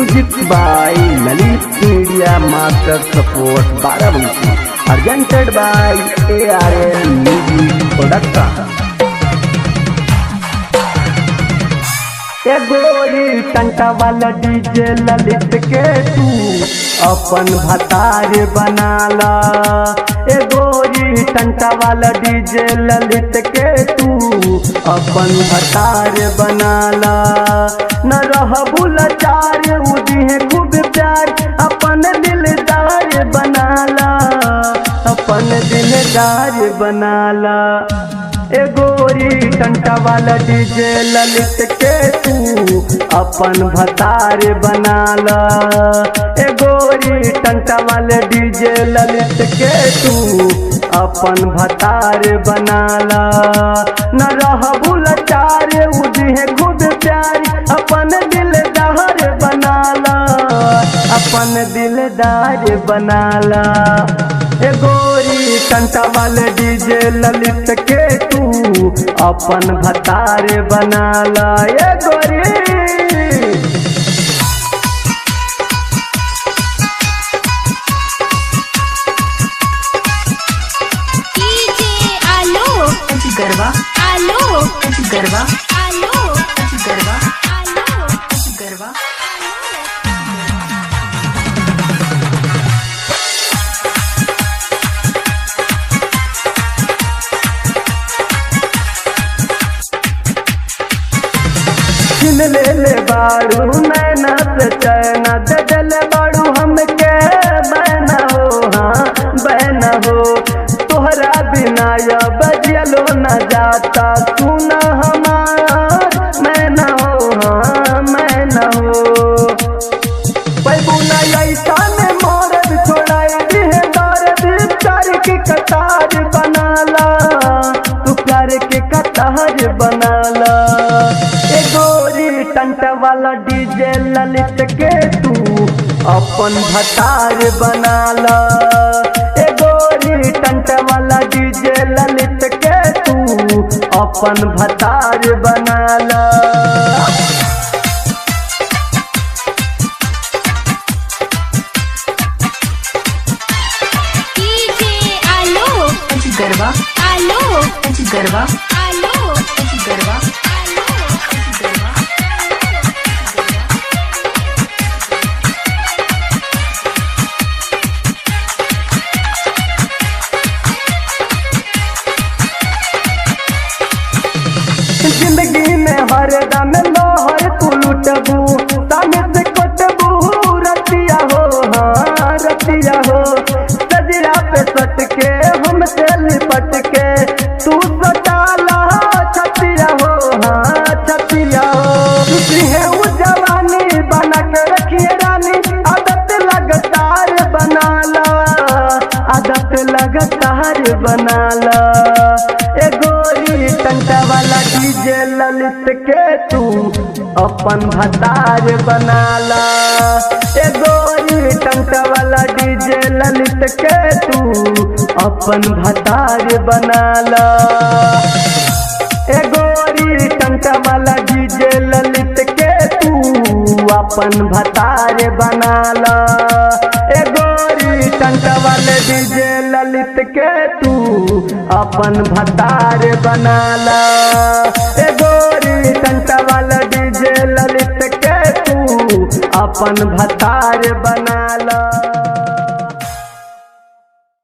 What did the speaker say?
Music by Lalit media master support Barabanki अर्जेंटेड by ARN music production. गोरी टंटा वाला डीजे ललित के तू अपन भतार बनाला। गोरी टंटा वाला डीजे ललित के तू अपन भतार बनाला। न रहबू लाचार उदिहे खूब प्यार अपन दिलदार बनाला, अपन दिलदार बनाला। गोरी टंटा वाला डीजे ललित के तू अपन भतार बनाला। गोरी टंटा वाले डीजे ललित के तू अपन भतार बनाला। न रहबू लाचार उदिहे खूब प्यार अपन दिलदार बनाला, अपन दिलदार बनाला। गोरी टंटा वाले डीजे ललित के तू अपन भतार बनाला। गोरी गरबा आलो गरबा आलो गरबा आलो गरबा। छिन ले बाड़ू नैना से चैना दल बाड़ू हमके बहना हो, हाँ बहना हो। तोहरा बिना या बजियलो न जाता सुना हमार मैं न हो, हाँ मैं न हो। पैबुना ऐसा में मोरद छोड़ाई दिहे दर्द प्यार के कतार बनाला, तू प्यार के कतार बनाला। गोरी टंटा वाला डीजे ललित के तू अपन भतार बनाला। गोरी टंटा वाला डीजे ललित के तू अपन भतार बनाला। गरबा आलो गरबा आलो गरबा। जिंदगी में हर दम लोहर तू लुटबू, सामने से कटबू रतिया हो, हाँ रतिया हो। सजरा पे सट के हमसे लिपट के तू सटाला छतिया हो, हाँ छतिया हो। तुझी है वो जवानी बना के रखिए रानी, आदत लगातार बनाला, आदत लगातार बनाला। गोरी टंटा वाला डीजे ललित के तू अपन भतार बनाला। गोरी टंटा वाला डीजे ललित के तू अपन भतार बनाला। गोरी टंटा वाला डीजे ललित के तू अपन भतार बनाला। गोरी टंटा वाले डीजे ललित के तू अपन भतार बनाला। गोरी टंटा वाला डीजे ललित के तू अपन भतार बनाला।